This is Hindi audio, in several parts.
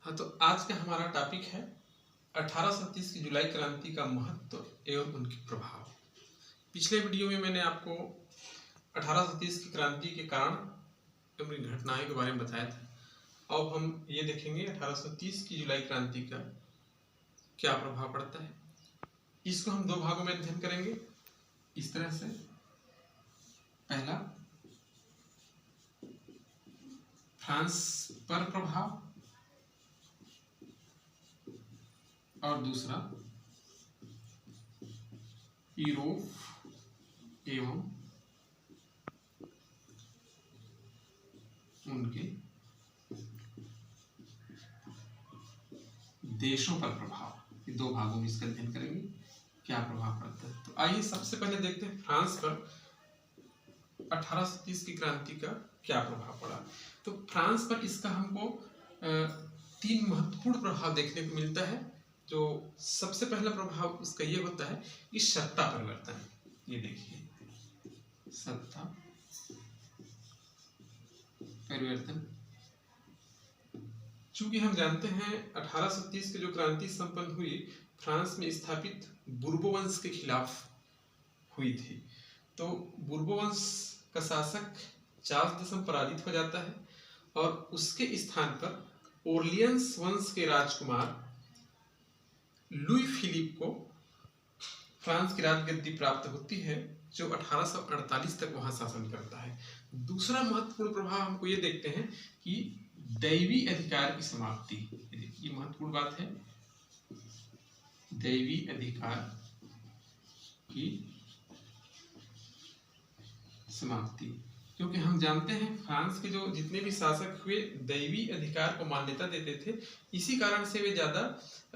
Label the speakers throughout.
Speaker 1: हाँ, तो आज का हमारा टॉपिक है 1830 की जुलाई क्रांति का महत्व एवं उनके प्रभाव। पिछले वीडियो में मैंने आपको 1830 की क्रांति के कारण एवं घटनाओं के बारे में बताया था। अब हम ये देखेंगे 1830 की जुलाई क्रांति का क्या प्रभाव पड़ता है। इसको हम दो भागों में अध्ययन करेंगे इस तरह से। पहला, फ्रांस पर प्रभाव और दूसरा यूरोप एवं उनके देशों पर प्रभाव। ये दो भागों में इसका अध्ययन करेंगे क्या प्रभाव पड़ता है। तो आइए सबसे पहले देखते हैं फ्रांस पर 1830 की क्रांति का क्या प्रभाव पड़ा। तो फ्रांस पर इसका हमको तीन महत्वपूर्ण प्रभाव देखने को मिलता है। जो सबसे पहला प्रभाव उसका ये होता है कि सत्ता परिवर्तन। ये देखिए, सत्ता परिवर्तन। चूंकि हम जानते हैं 1830 की जो क्रांति संपन्न हुई फ्रांस में स्थापित बुर्बो वंश के खिलाफ हुई थी। तो बुर्बो वंश का शासक चार्ल्स दशम पराजित हो जाता है और उसके स्थान पर ओर्लियंस वंश के राजकुमार लुई फिलिप को फ्रांस की राजगद्दी प्राप्त होती है, जो 1848 तक वहां शासन करता है। दूसरा महत्वपूर्ण प्रभाव हमको ये देखते हैं कि दैवी अधिकार की समाप्ति। ये महत्वपूर्ण बात है, दैवी अधिकार की समाप्ति। क्योंकि हम जानते हैं फ्रांस के जो जितने भी शासक हुए दैवी अधिकार को मान्यता देते थे, इसी कारण से वे ज्यादा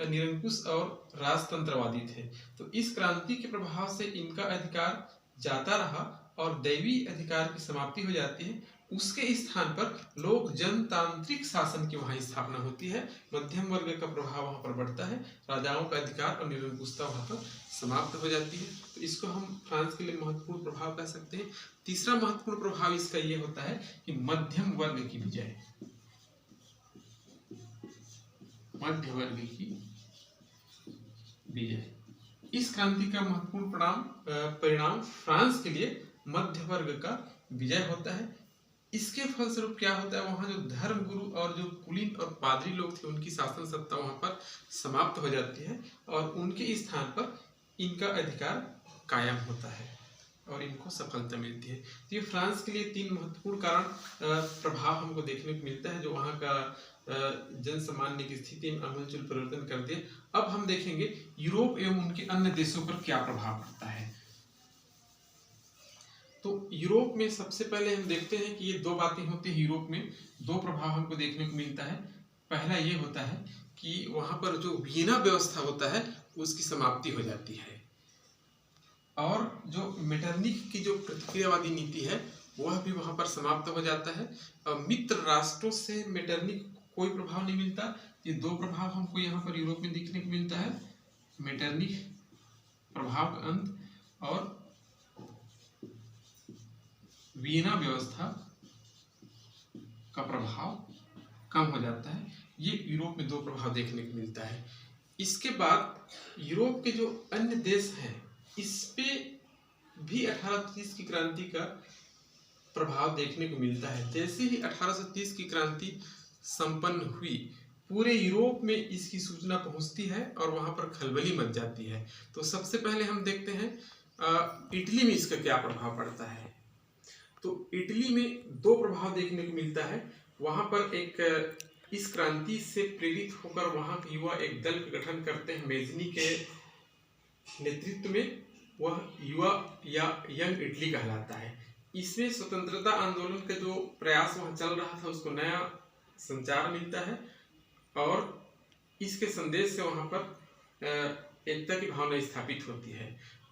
Speaker 1: निरंकुश और राजतंत्रवादी थे। तो इस क्रांति के प्रभाव से इनका अधिकार जाता रहा और दैवी अधिकार की समाप्ति हो जाती है। उसके स्थान पर लोक जनतांत्रिक शासन की वहां स्थापना होती है। मध्यम वर्ग का प्रभाव वहां पर बढ़ता है, राजाओं का अधिकार और निरंकुशता वहां पर समाप्त हो जाती है। तो इसको हम फ्रांस के लिए महत्वपूर्ण प्रभाव कह सकते हैं। तीसरा महत्वपूर्ण प्रभाव इसका ये होता है कि मध्यम वर्ग की विजय। मध्य वर्ग की विजय। इस क्रांति का महत्वपूर्ण परिणाम फ्रांस के लिए मध्य वर्ग का विजय होता है। इसके फलस्वरूप क्या होता है, वहां जो धर्म गुरु और जो कुलीन और पादरी लोग थे उनकी शासन सत्ता वहां पर समाप्त हो जाती है और उनके स्थान पर इनका अधिकार कायम होता है और इनको सफलता मिलती है। तो ये फ्रांस के लिए तीन महत्वपूर्ण कारण प्रभाव हमको देखने को मिलता है, जो वहाँ का जन सामान्य की स्थिति में आमूलचूल परिवर्तन कर दिए। अब हम देखेंगे यूरोप एवं उनके अन्य देशों पर क्या प्रभाव पड़ता है। तो यूरोप में सबसे पहले हम देखते हैं कि ये दो बातें होती है। यूरोप में दो प्रभाव हमको देखने को मिलता है। पहला ये होता है कि वहां पर जो वियना व्यवस्था होता है उसकी समाप्ति हो जाती है और जो मेटरनिख की जो प्रतिक्रियावादी नीति है वह भी वहां पर समाप्त हो जाता है। मित्र राष्ट्रों से मेटरनिख कोई प्रभाव नहीं मिलता। ये दो प्रभाव हमको यहाँ पर यूरोप में देखने को मिलता है, मेटरनिख प्रभाव का अंत और वियना व्यवस्था का प्रभाव कम हो जाता है। ये यूरोप में दो प्रभाव देखने को मिलता है। इसके बाद यूरोप के जो अन्य देश हैं इस पे भी 1830 की क्रांति का प्रभाव देखने को मिलता है। जैसे ही 1830 की क्रांति संपन्न हुई पूरे यूरोप में इसकी सूचना पहुंचती है और वहां पर खलबली मच जाती है। तो सबसे पहले हम देखते हैं इटली में इसका क्या प्रभाव पड़ता है। तो इटली में दो प्रभाव देखने को मिलता है। वहां पर एक इस क्रांति से प्रेरित होकर वहां के युवा एक दल का गठन करते हैं मेजनी के नेतृत्व में। वह युवा या यंग इटली कहलाता है। इसमें स्वतंत्रता आंदोलन का जो प्रयास वहां चल रहा था उसको नया संचार मिलता है और इसके संदेश से वहां पर एकता की भावना स्थापित होती है।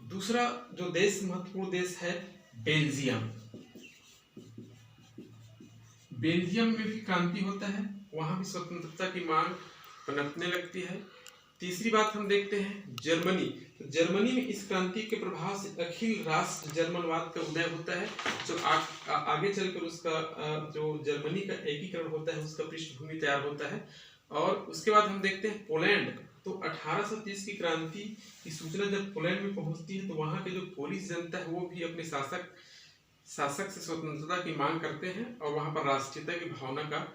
Speaker 1: दूसरा जो देश महत्वपूर्ण देश है बेल्जियम। बेल्जियम में भी क्रांति होता है, वहां भी स्वतंत्रता की मांग पनपने लगती है। तीसरी बात हम देखते हैं जर्मनी। तो जर्मनी में इस क्रांति के प्रभाव से अखिल राष्ट्र जर्मनवाद का उदय होता है, जो आगे चलकर उसका जो जर्मनी का एकीकरण होता है उसका पृष्ठभूमि तैयार होता है। और उसके बाद हम देखते हैं पोलैंड। तो 1830 की क्रांति की सूचना जब पोलैंड में पहुंचती है तो वहां के जो पोलिश जनता है वो भी अपने शासक से स्वतंत्रता की मांग करते हैं और वहां पर राष्ट्रीयता की भावना का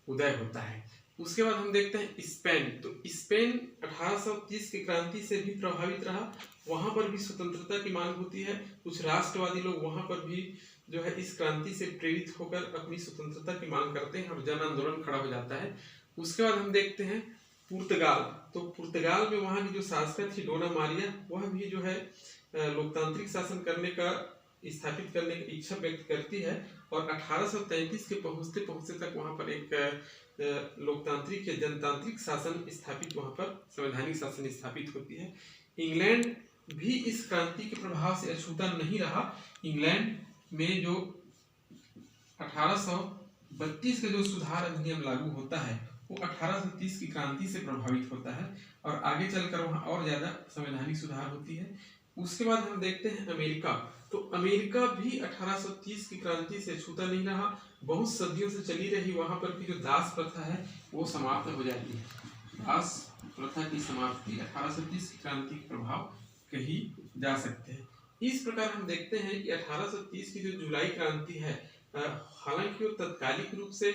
Speaker 1: उदय होता है। उसके बाद हम देखते हैं स्पेन। तो स्पेन 1830 की क्रांति से भी प्रभावित रहा, वहां पर भी स्वतंत्रता की मांग होती है। कुछ राष्ट्रवादी लोग वहां पर भी जो है इस क्रांति से प्रेरित होकर अपनी स्वतंत्रता की मांग करते हैं और जन आंदोलन खड़ा हो जाता है। उसके बाद हम देखते हैं पुर्तगाल। तो पुर्तगाल में वहां की जो शासक थी डोना मारिया, वह भी जो है लोकतांत्रिक शासन करने का स्थापित करने की इच्छा व्यक्त करती है और 1833 के पहुंचते पहुंचते तक वहां पर एक लोकतांत्रिक या जनतांत्रिक शासन स्थापित, वहां पर संवैधानिक शासन स्थापित होती है। इंग्लैंड भी इस क्रांति के प्रभाव से अछूता नहीं रहा। इंग्लैंड में जो 1832 का जो सुधार अधिनियम लागू होता है वो 1830 की क्रांति से प्रभावित होता है और आगे चलकर वहां और ज्यादा संवैधानिक सुधार होती है। उसके बाद हम देखते हैं अमेरिका। तो अमेरिका भी 1830 की क्रांति से छूता नहीं रहा, बहुत सदियों से चली रही वहां पर भी जो दास प्रथा है वो समाप्त हो जाती है। दास प्रथा की समाप्ति 1830 की क्रांति के प्रभाव कही जा सकते हैं। इस प्रकार हम देखते हैं कि 1830 की जो जुलाई क्रांति है, हालांकि वो तत्कालिक रूप से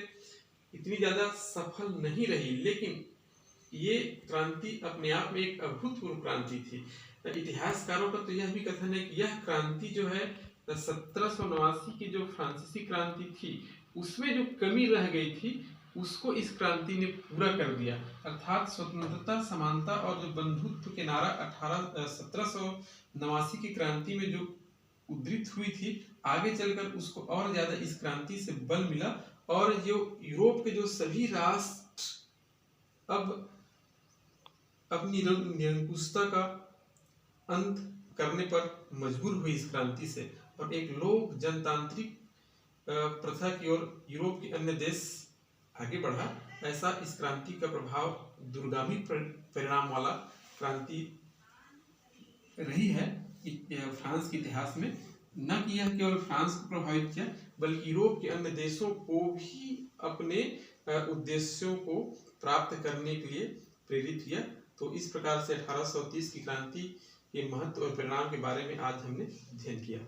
Speaker 1: इतनी ज्यादा सफल नहीं रही, लेकिन ये क्रांति अपने आप में एक अभूतपूर्व क्रांति थी। इतिहासकारों का तो यह भी कथन है कि यह क्रांति जो है 1789 की जो फ्रांसीसी क्रांति थी उसमें जो कमी रह गई थी उसको इस क्रांति ने पूरा कर दिया। अर्थात स्वतंत्रता, समानता और जो बंधुत्व के नारा 1789 की क्रांति में जो उद्धृत हुई थी, आगे चलकर उसको और ज्यादा इस क्रांति से बल मिला और जो यूरोप के जो सभी राष्ट्र अब अपनी निरंकुशता का अंत करने पर मजबूर हुई इस क्रांति से और एक लोक जनतांत्रिक प्रथा की ओर यूरोप के अन्य देश आगे बढ़ा। ऐसा इस क्रांति का प्रभाव दूरगामी परिणाम वाला क्रांति रही है फ्रांस के इतिहास में। न कि यह केवल फ्रांस को प्रभावित किया बल्कि यूरोप के अन्य देशों को भी अपने उद्देश्यों को प्राप्त करने के लिए प्रेरित किया। तो इस प्रकार से 1830 की क्रांति के महत्व और परिणाम के बारे में आज हमने अध्ययन किया।